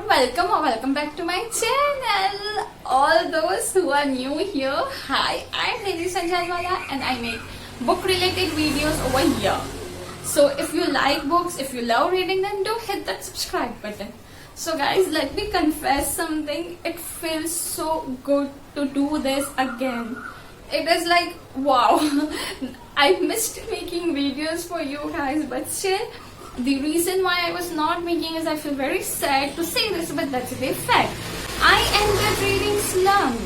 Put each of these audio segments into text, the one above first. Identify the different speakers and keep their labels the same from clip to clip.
Speaker 1: welcome or welcome back to my channel. All those who are new here, hi, I'm Lady Sanjalwala and I make book related videos over here. So if you like books, if you love reading, then do hit that subscribe button. So guys, let me confess something. It feels so good to do this again. It is like, wow, I missed making videos for you guys, but still, the reason why I was not making is I feel very sad to say this, but that's the fact. I ended reading Slum.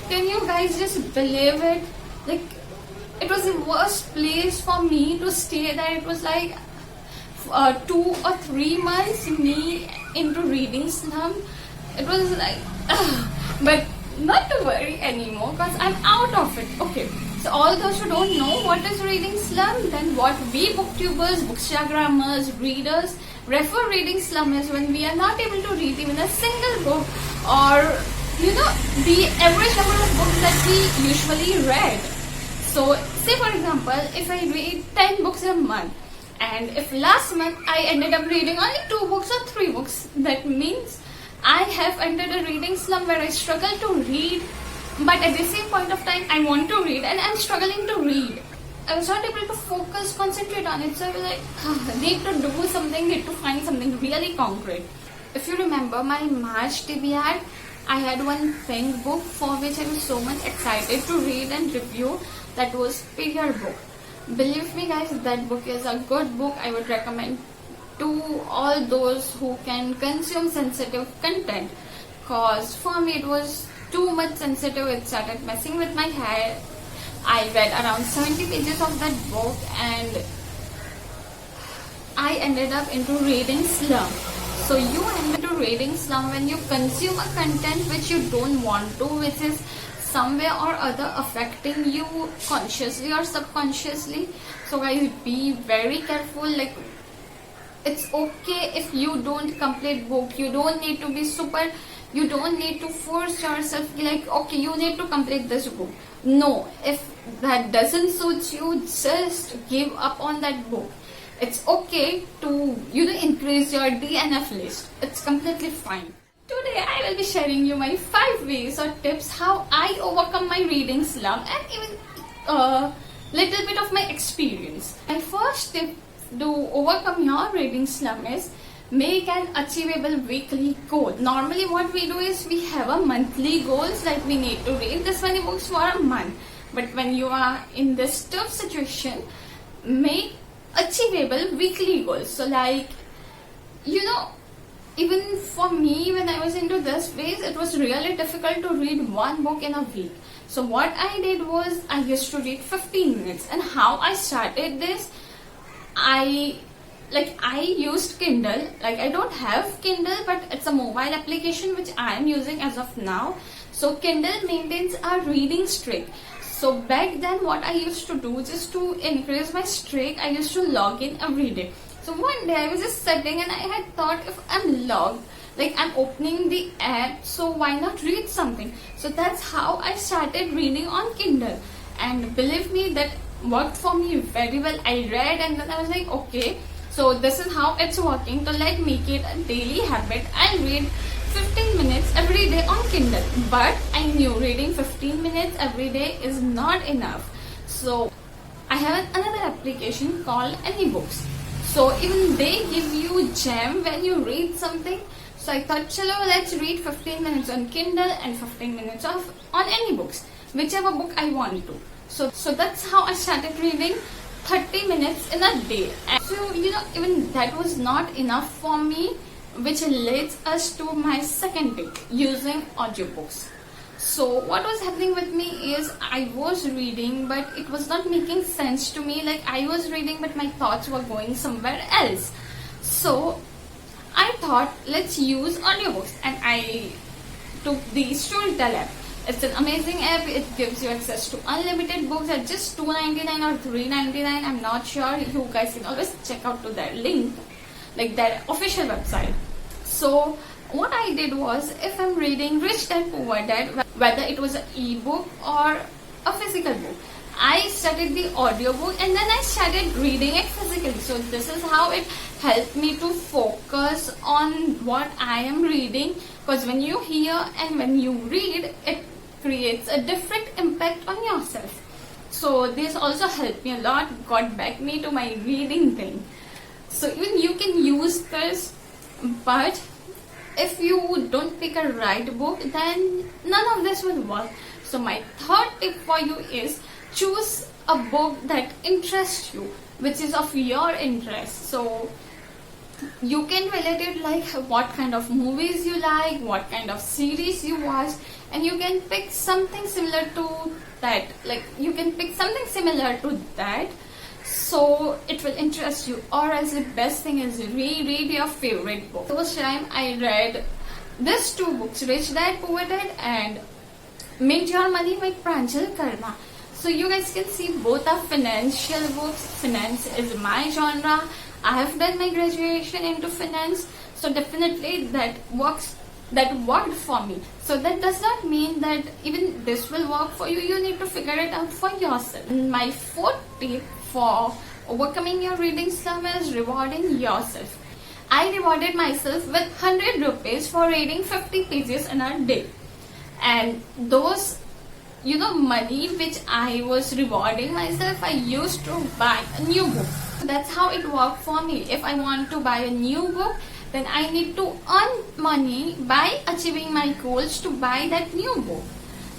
Speaker 1: Can you guys just believe it? Like, it was the worst place for me to stay there. It was like 2 or 3 months me into reading Slum. It was like, but not to worry anymore because I'm out of it. Okay, so all those who don't know what is reading Slum, then what we booktubers, bookstagrammers, readers refer reading Slum is when we are not able to read even a single book, or the average number of books that we usually read. So say for example, if I read 10 books a month, and if last month I ended up reading only 2 books or 3 books, that means I have entered a reading slum where I struggle to read, but at the same point of time I want to read and I'm struggling to read. I was not able to focus, concentrate on it, so I was like, need to do something, need to find something really concrete. If you remember my March TV ad, I had one pink book for which I was so much excited to read and review. That was Period book. Believe me guys, that book is a good book. I would recommend to all those who can consume sensitive content, cause for me it was too much sensitive. It started messing with my hair. I read around 70 pages of that book and I ended up into reading Slum. So you end into reading Slum when you consume a content which you don't want to, which is somewhere or other affecting you consciously or subconsciously. So guys, be very careful. Like, it's okay if you don't complete book. You don't need to be super, you don't need to force yourself like, okay, you need to complete this book. No, if that doesn't suit you, just give up on that book. It's okay to increase your DNF list. It's completely fine. Today I will be sharing you my 5 ways or tips how I overcome my reading slump, and even a little bit of my experience. My first tip to overcome your reading slump is make an achievable weekly goal. Normally what we do is we have a monthly goals, like we need to read this many books for a month. But when you are in this tough situation, make achievable weekly goals. So like, even for me, when I was into this phase, it was really difficult to read one book in a week. So what I did was I used to read 15 minutes. And how I started this, I used Kindle. Like, I don't have Kindle, but it's a mobile application which I am using as of now. So Kindle maintains a reading streak. So back then what I used to do, just to increase my streak, I used to log in every day. So one day I was just sitting and I had thought, if I'm logged, like I'm opening the app, so why not read something? So that's how I started reading on Kindle. And believe me, that worked for me very well. I read and then I was like, okay, so this is how it's working. So let me make it a daily habit. I'll read 15 minutes every day on Kindle. But I knew reading 15 minutes every day is not enough. So I have another application called AnyBooks. So even they give you gem when you read something. So I thought, chalo, let's read 15 minutes on Kindle and 15 minutes on AnyBooks, whichever book I want to. So that's how I started reading 30 minutes in a day. And so even that was not enough for me, which leads us to my second tip, using audiobooks. So what was happening with me is I was reading, but it was not making sense to me. Like, I was reading but my thoughts were going somewhere else. So I thought, let's use audiobooks, and I took the Storytel app. It's an amazing app. It gives you access to unlimited books at just $2.99 or $3.99. I'm not sure. You guys can always check out to their link, like their official website. So what I did was, if I'm reading Rich Dad Poor Dad, whether it was an ebook or a physical book, I started the audiobook and then I started reading it physically. So this is how it helped me to focus on what I am reading, because when you hear and when you read, it creates a different impact on yourself. So this also helped me a lot, got back me to my reading thing. So even you can use this, but if you don't pick a right book, then none of this will work. So my third tip for you is choose a book that interests you, which is of your interest. So you can relate it like what kind of movies you like, what kind of series you watch, and you can pick something similar to that. Like you can pick something similar to that, so it will interest you. Or else the best thing is reread your favorite book. First time I read these two books, Rich Dad Poor Dad and Make Your Money by Pranjal Karma. So you guys can see both are financial books. Finance is my genre. I have done my graduation into finance, so definitely that worked for me. So that does not mean that even this will work for you. You need to figure it out for yourself. My fourth tip for overcoming your reading slump is rewarding yourself. I rewarded myself with 100 rupees for reading 50 pages in a day. And those money which I was rewarding myself, I used to buy a new book. That's how it worked for me. If I want to buy a new book, then I need to earn money by achieving my goals to buy that new book.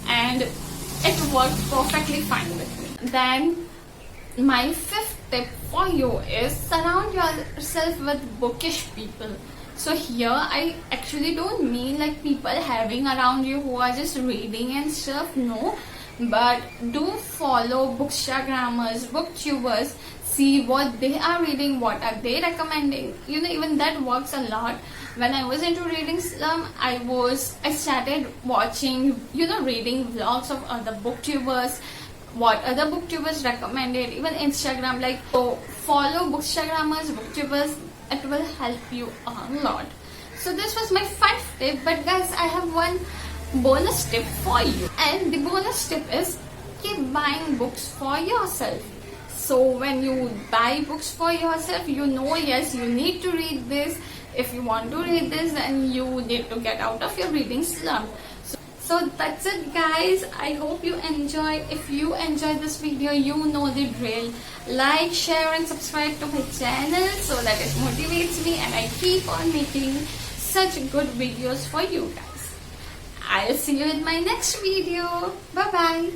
Speaker 1: And it worked perfectly fine with me. Then my fifth tip for you is surround yourself with bookish people. So here I actually don't mean like people having around you who are just reading and stuff, no. But do follow bookstagrammers, booktubers, see what they are reading, what are they recommending. Even that works a lot. When I was into reading slum, I started watching, reading vlogs of other booktubers, what other booktubers recommended, even Instagram. Like, so follow bookstagrammers, booktubers. It will help you a lot. So this was my 5th tip, but guys, I have one bonus tip for you, and the bonus tip is keep buying books for yourself. So when you buy books for yourself, yes, you need to read this. If you want to read this, then you need to get out of your reading slump. So that's it, guys. I hope you enjoy. If you enjoyed this video, you know the drill. Like, share and subscribe to my channel so that it motivates me and I keep on making such good videos for you guys. I'll see you in my next video. Bye bye.